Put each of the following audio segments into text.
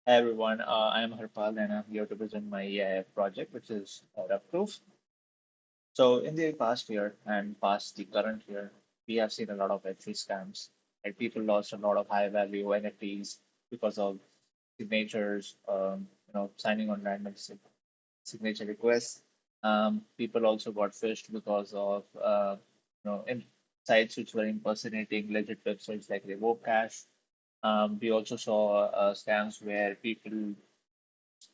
Hi everyone, I'm Harpal and I'm here to present my EIF project, which is RugProof. So in the past year and past the current year, we have seen a lot of Web3 scams. Like people lost a lot of high value NFTs because of signatures, signing on random signature requests. People also got phished because of sites which were impersonating legit websites like Revoke Cash. We also saw scams where people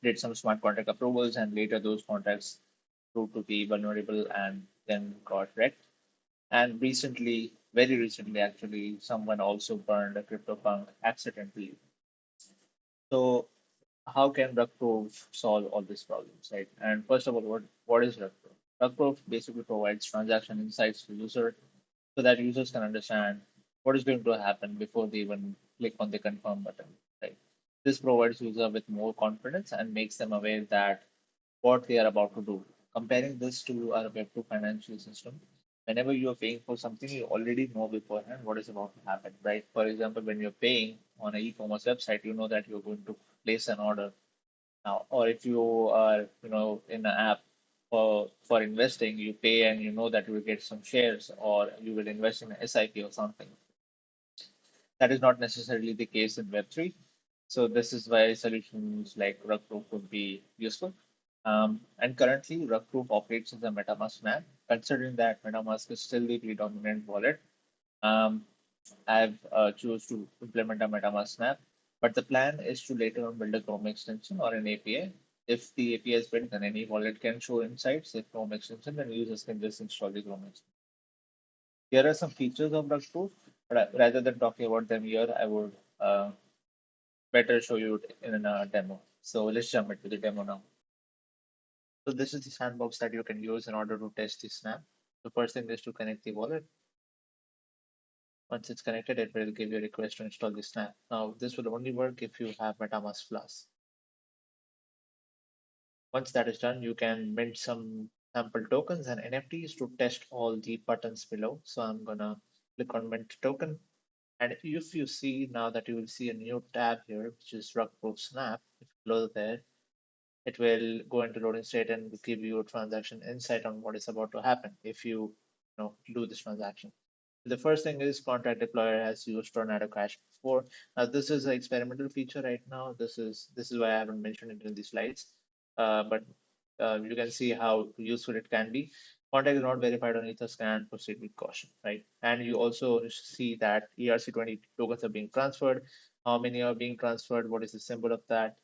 did some smart contract approvals, and later those contracts proved to be vulnerable and then got wrecked. And recently, very recently actually, someone also burned a CryptoPunk accidentally. So how can RugProof solve all these problems, right? And first of all, what is RugProof? RugProof basically provides transaction insights to user so that users can understand what is going to happen before they even click on the confirm button, right? This provides user with more confidence and makes them aware that what they are about to do. Comparing this to our Web2 financial system, whenever you're paying for something, you already know beforehand what is about to happen, right? For example, when you're paying on an e-commerce website, you know that you're going to place an order now, or if you are, in an app for investing, you pay and you know that you will get some shares or you will invest in an SIP or something. That is not necessarily the case in Web3. So this is why solutions like RugProof would be useful. And currently, RugProof operates as a MetaMask map. Considering that MetaMask is still the predominant wallet, um, I've choose to implement a MetaMask snap, but the plan is to later on build a Chrome extension or an API. If the API is built, then any wallet can show insights. If Chrome extension, then users can just install the Chrome extension. Here are some features of RugProof, but rather than talking about them here, I would better show you it in a demo. So let's jump into the demo now. So this is the sandbox that you can use in order to test the snap. The first thing is to connect the wallet. Once it's connected, it will give you a request to install the snap. Now, this will only work if you have MetaMask Plus. Once that is done, you can mint some sample tokens and NFTs to test all the buttons below. So I'm gonna click on mint token. And if you see now that you will see a new tab here, which is RugProof Snap, if you close there, it will go into loading state and give you a transaction insight on what is about to happen if you do this transaction. The first thing is contract deployer has used Tornado Cash before. Now this is an experimental feature right now. This is why I haven't mentioned it in the slides. But you can see how useful it can be. Contract is not verified on Etherscan. Proceed with caution, right? And you also see that ERC20 tokens are being transferred. How many are being transferred? What is the symbol of that?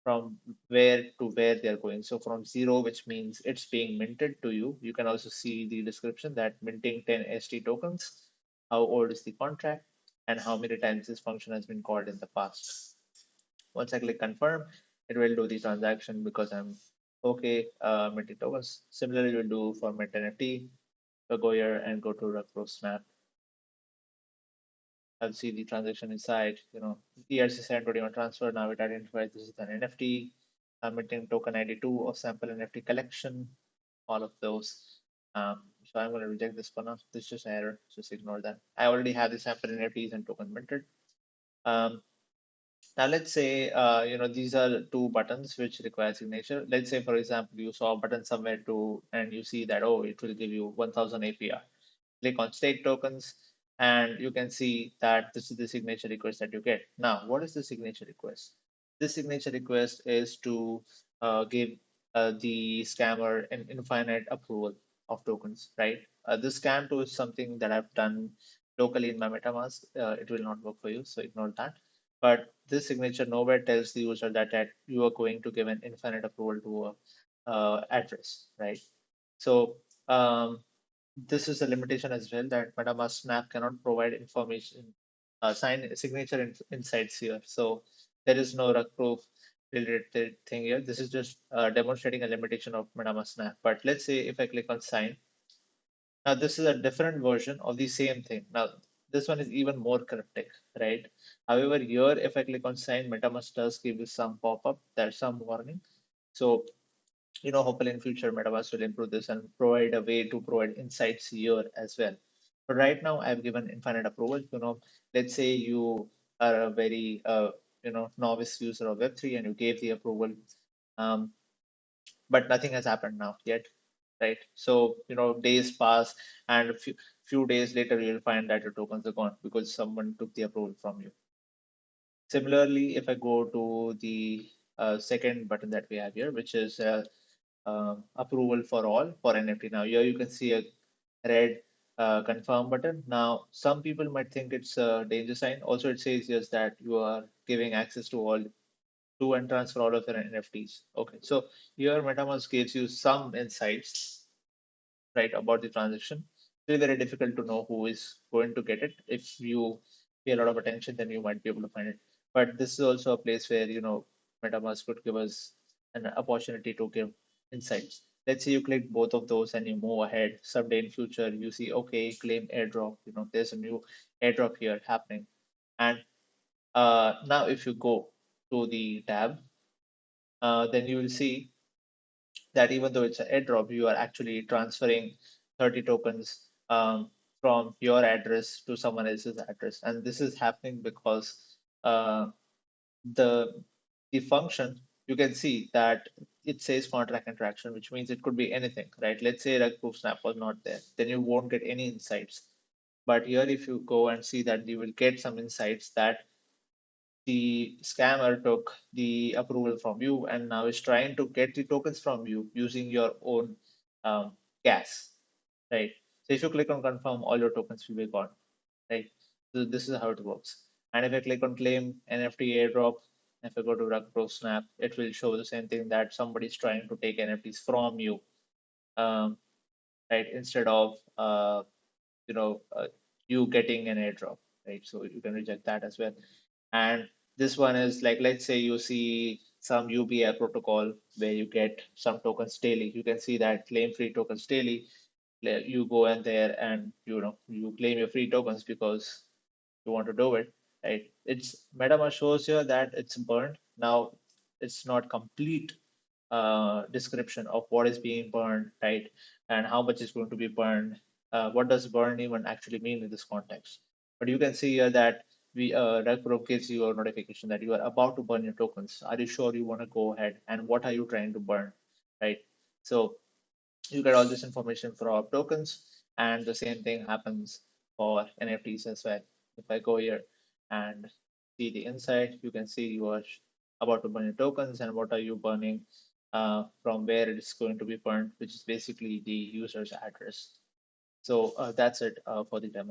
From where to where they are going. So from zero, which means it's being minted to you. You can also see the description that minting 10 ST tokens, how old is the contract, and how many times this function has been called in the past. Once I click confirm, it will do the transaction because I'm okay minting tokens. Similarly, we'll do for mint NFT. So go here and go to RugPro Snap. I'll see the transaction inside, ERC721 transfer. Now it identifies this is an NFT, minting token ID2 of sample NFT collection, all of those. So I'm going to reject this for now. This is just an error. Just ignore that. I already have the sample NFTs and token minted. Um, Now let's say these are two buttons which require signature. Let's say, for example, you saw a button somewhere to and you see that it will give you 1000 APR. Click on stake tokens and you can see that this is the signature request that you get. Now, what is the signature request? This signature request is to give the scammer an infinite approval of tokens, right? This scam tool is something that I've done locally in my MetaMask. It will not work for you, so ignore that. But this signature nowhere tells the user that you are going to give an infinite approval to a address, right? So this is a limitation as well that MetaMask Snap cannot provide information, sign signature insights here. So there is no RugProof related thing here. This is just demonstrating a limitation of MetaMask Snap. But let's say if I click on sign, now this is a different version of the same thing. Now this one is even more cryptic, right? However, here if I click on sign, MetaMask does give you some pop-up. There's some warning. So hopefully in future Metaverse will improve this and provide a way to provide insights here as well. But right now I've given infinite approval. Let's say you are a very novice user of Web3 and you gave the approval, um, but nothing has happened now yet, right? So days pass, and a few days later you'll find that your tokens are gone because someone took the approval from you. Similarly, if I go to the second button that we have here, which is approval for all for NFT. Now here you can see a red confirm button. Now some people might think it's a danger sign. Also, it says yes that you are giving access to all to and transfer all of your NFTs. Okay, so here MetaMask gives you some insights, right, about the transaction. It's very difficult to know who is going to get it. If you pay a lot of attention, then you might be able to find it. But this is also a place where MetaMask could give us an opportunity to give insights. Let's say you click both of those and you move ahead. Someday in future, you see, okay, claim airdrop. There's a new airdrop here happening. And now if you go to the tab, then you will see that even though it's an airdrop, you are actually transferring 30 tokens from your address to someone else's address. And this is happening because uh, the the function, you can see that it says contract interaction, which means it could be anything, right? Let's say RugProof Snap was not there, then you won't get any insights. But here, if you go and see that, you will get some insights that the scammer took the approval from you and now is trying to get the tokens from you using your own um, gas, right? So if you click on confirm, all your tokens will be gone, right? So this is how it works. And if I click on claim NFT airdrop, if I go to RugPro Snap, it will show the same thing that somebody's trying to take NFTs from you, um, right? Instead of you know uh, you getting an airdrop, right? So you can reject that as well. And this one is like, let's say you see some UBI protocol where you get some tokens daily. You can see that claim free tokens daily. You go in there and you claim your free tokens because you want to do it, right? It's MetaMask shows here that it's burned. Now it's not complete description of what is being burned, right? And how much is going to be burned. What does burn even actually mean in this context? But you can see here that RegPro gives you a notification that you are about to burn your tokens. Are you sure you want to go ahead? And what are you trying to burn, right? So you get all this information for our tokens, and the same thing happens for NFTs as well. If I go here and see the insight, you can see you are about to burn your tokens and what are you burning, from where it is going to be burned, which is basically the user's address. So that's it for the demo.